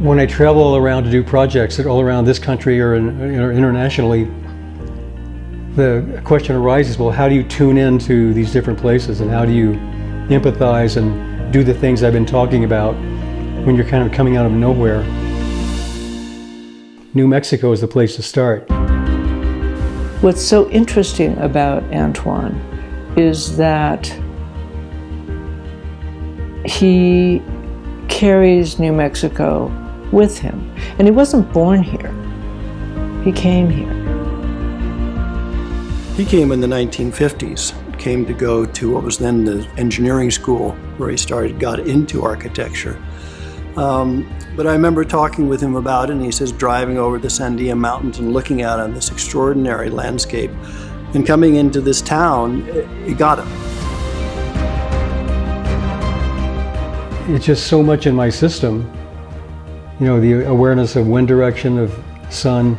When I travel around to do projects all around this country or internationally, the question arises, well, how do you tune into these different places, and how do you empathize and do the things I've been talking about when you're kind of coming out of nowhere? New Mexico is the place to start. What's so interesting about Antoine is that he carries New Mexico with him. And he wasn't born here. He came here. He came in the 1950s, came to go to what was then the engineering school, where he got into architecture. But I remember talking with him about it, and he says driving over the Sandia Mountains and looking out on this extraordinary landscape, and coming into this town, it got him. It's just so much in my system. You know, the awareness of wind direction, of sun,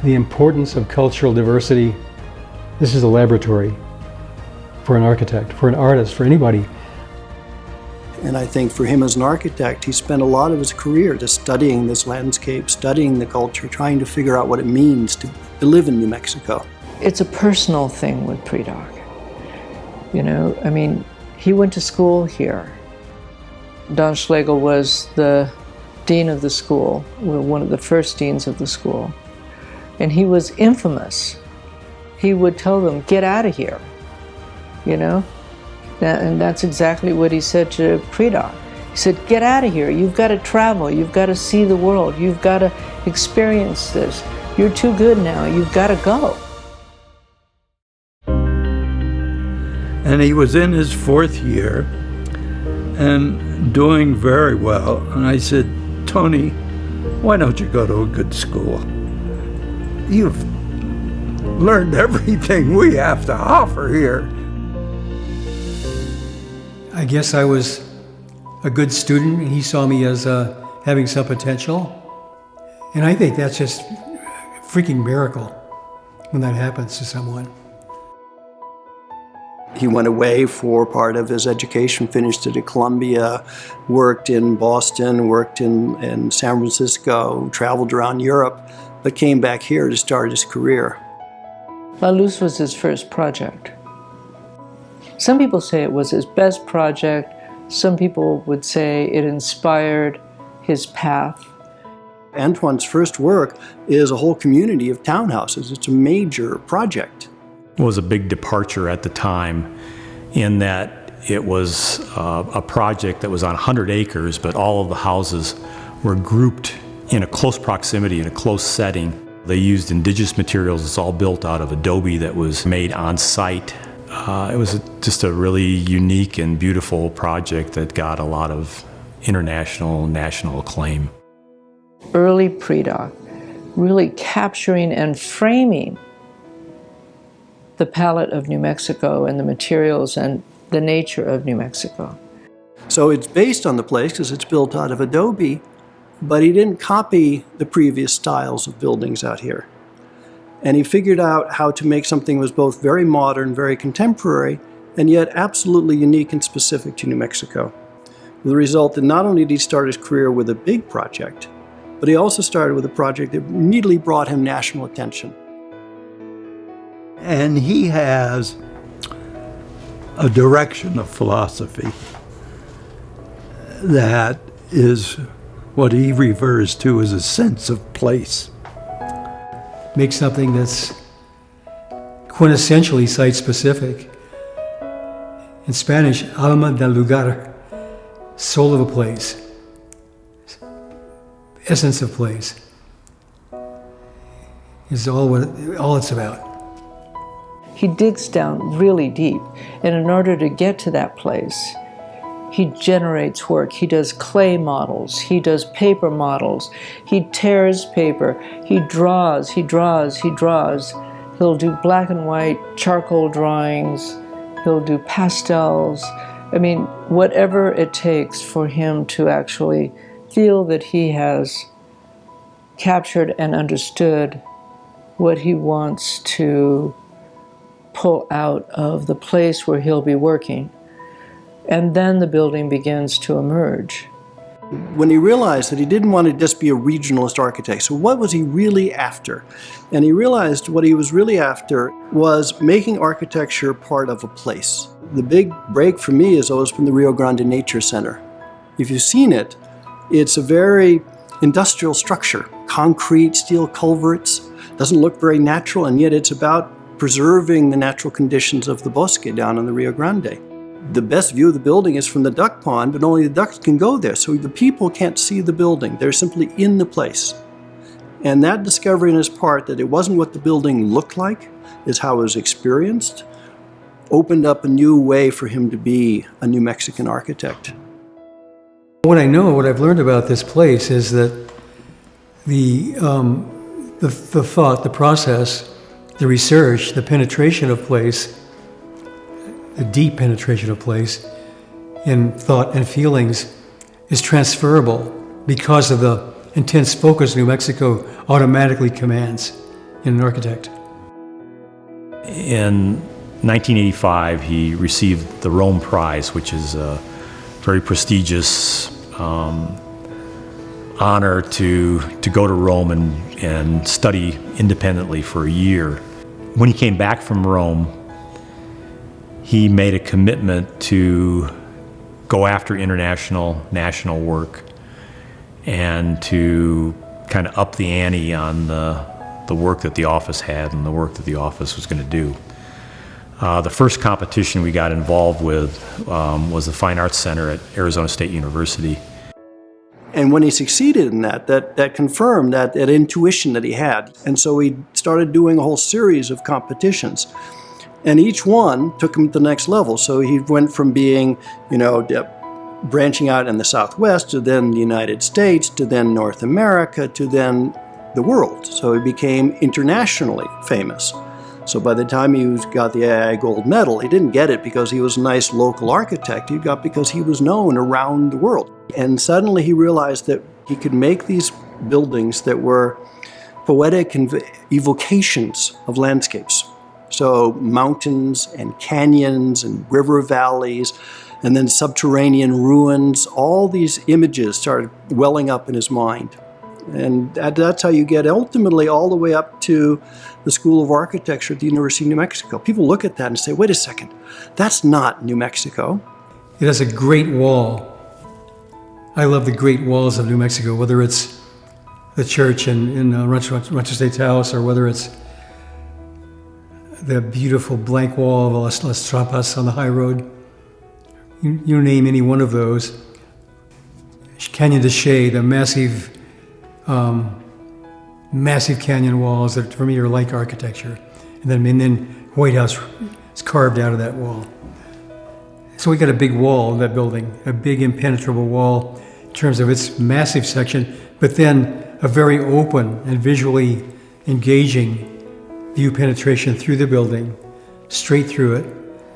the importance of cultural diversity. This is a laboratory for an architect, for an artist, for anybody. And I think for him as an architect, he spent a lot of his career just studying this landscape, studying the culture, trying to figure out what it means to live in New Mexico. It's a personal thing with Predock. You know, I mean, he went to school here. Don Schlegel was the dean of the school, one of the first deans of the school. And he was infamous. He would tell them, get out of here, you know? And that's exactly what he said to Predock. He said, get out of here. You've got to travel. You've got to see the world. You've got to experience this. You're too good now. You've got to go. And he was in his fourth year and doing very well. And I said, Tony, why don't you go to a good school? You've learned everything we have to offer here. I guess I was a good student, and he saw me as having some potential. And I think that's just a freaking miracle when that happens to someone. He went away for part of his education, finished it at Columbia, worked in Boston, worked in San Francisco, traveled around Europe, but came back here to start his career. La Luz was his first project. Some people say it was his best project. Some people would say it inspired his path. Antoine's first work is a whole community of townhouses. It's a major project. It was a big departure at the time in that it was a project that was on 100 acres, but all of the houses were grouped in a close proximity, in a close setting. They used indigenous materials. It's all built out of adobe that was made on site. It was just a really unique and beautiful project that got a lot of international, national acclaim. Early Predock, really capturing and framing the palette of New Mexico and the materials and the nature of New Mexico. So it's based on the place because it's built out of adobe, but he didn't copy the previous styles of buildings out here. And he figured out how to make something that was both very modern, very contemporary, and yet absolutely unique and specific to New Mexico. With the result that not only did he start his career with a big project, but he also started with a project that immediately brought him national attention. And he has a direction of philosophy that is what he refers to as a sense of place. Make something that's quintessentially site-specific. In Spanish, alma del lugar, soul of a place, essence of place, is all it's about. He digs down really deep, and in order to get to that place, he generates work. He does clay models, he does paper models, he tears paper, he draws, he draws, he draws. He'll do black and white charcoal drawings, he'll do pastels. I mean, whatever it takes for him to actually feel that he has captured and understood what he wants to pull out of the place where he'll be working. And then the building begins to emerge. When he realized that he didn't want to just be a regionalist architect, so what was he really after? And he realized what he was really after was making architecture part of a place. The big break for me has always been the Rio Grande Nature Center. If you've seen it, it's a very industrial structure. Concrete, steel culverts, doesn't look very natural, and yet it's about preserving the natural conditions of the bosque down on the Rio Grande. The best view of the building is from the duck pond, but only the ducks can go there, so the people can't see the building. They're simply in the place. And that discovery on his part, that it wasn't what the building looked like, is how it was experienced, opened up a new way for him to be a New Mexican architect. What I know, what I've learned about this place is that the thought, the process, the research, the penetration of place, the deep penetration of place in thought and feelings is transferable because of the intense focus New Mexico automatically commands in an architect. In 1985, he received the Rome Prize, which is a very prestigious honor to go to Rome and study independently for a year. When he came back from Rome, he made a commitment to go after international, national work and to kind of up the ante on the work that the office had and the work that the office was going to do. The first competition we got involved with was the Fine Arts Center at Arizona State University. And when he succeeded in that confirmed that intuition that he had. And so he started doing a whole series of competitions. And each one took him to the next level. So he went from being, branching out in the Southwest to then the United States, to then North America, to then the world. So he became internationally famous. So by the time he got the AI gold medal, he didn't get it because he was a nice local architect. He got because he was known around the world. And suddenly he realized that he could make these buildings that were poetic evocations of landscapes. So mountains and canyons and river valleys, and then subterranean ruins, all these images started welling up in his mind. And that's how you get ultimately all the way up to the School of Architecture at the University of New Mexico. People look at that and say, wait a second, that's not New Mexico. It has a great wall. I love the great walls of New Mexico, whether it's the church in Rancho State House, or whether it's the beautiful blank wall of Las Trampas on the high road. You name any one of those. Canyon de Chelly, the massive canyon walls that for me are like architecture. And then White House is carved out of that wall. So we got a big wall in that building, a big impenetrable wall in terms of its massive section, but then a very open and visually engaging view penetration through the building, straight through it.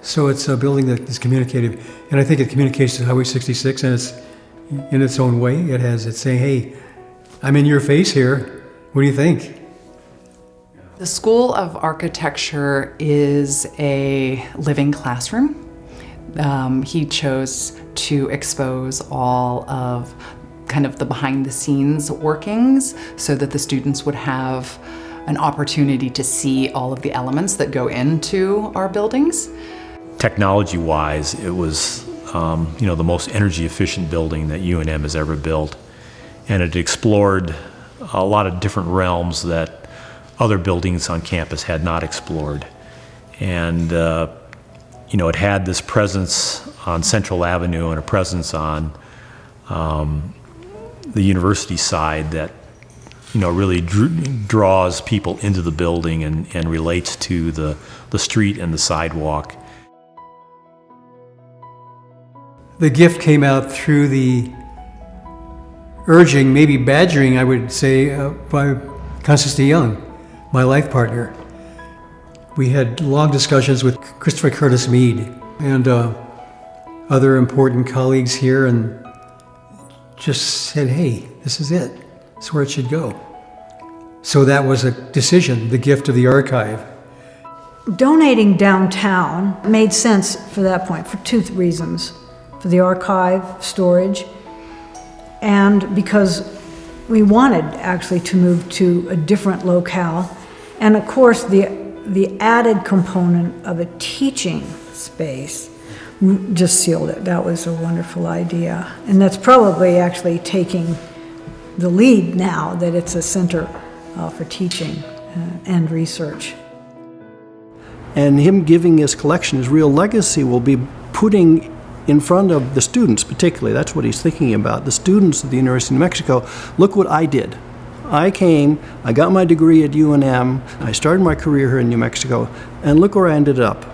So it's a building that is communicative. And I think it communicates to Highway 66 and it's in its own way. It's saying, hey, I'm in your face here. What do you think? The School of Architecture is a living classroom. He chose to expose all of kind of the behind the scenes workings so that the students would have an opportunity to see all of the elements that go into our buildings. Technology-wise, it was the most energy efficient building that UNM has ever built. And it explored a lot of different realms that other buildings on campus had not explored. And it had this presence on Central Avenue and a presence on the university side that really draws people into the building and relates to the street and the sidewalk. The gift came out through the urging, maybe badgering, I would say, by Constance DeYoung, my life partner. We had long discussions with Christopher Curtis Mead and other important colleagues here, and just said, hey, this is it. This is where it should go. So that was a decision, the gift of the archive. Donating downtown made sense for that point for two reasons. For the archive storage, and because we wanted actually to move to a different locale. And of course, the added component of a teaching space just sealed it. That was a wonderful idea. And that's probably actually taking the lead now that it's a center for teaching and research. And him giving his collection, his real legacy, will be putting in front of the students particularly, that's what he's thinking about, the students of the University of New Mexico, look what I did. I came, I got my degree at UNM, I started my career here in New Mexico, and look where I ended up.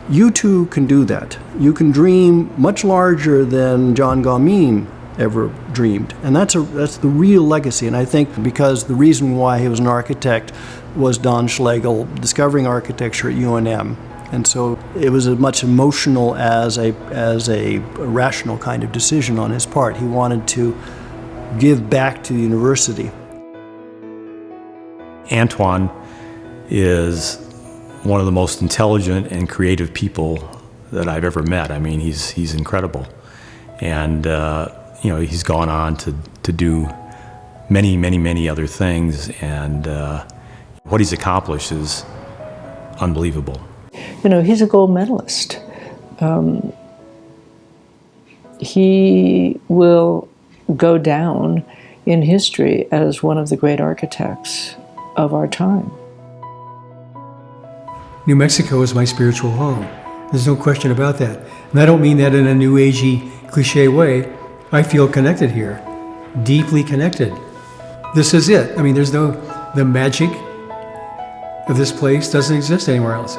You too can do that. You can dream much larger than John Gaumeen ever dreamed. And that's the real legacy. And I think because the reason why he was an architect was Don Schlegel discovering architecture at UNM. And so it was as much emotional as a rational kind of decision on his part. He wanted to give back to the university. Antoine is one of the most intelligent and creative people that I've ever met. I mean, he's incredible. And you know, he's gone on to do many other things, and what he's accomplished is unbelievable. You know, he's a gold medalist. He will go down in history as one of the great architects of our time. New Mexico is my spiritual home. There's no question about that. And I don't mean that in a new agey, cliche way. I feel connected here, deeply connected. This is it. I mean, the magic of this place doesn't exist anywhere else.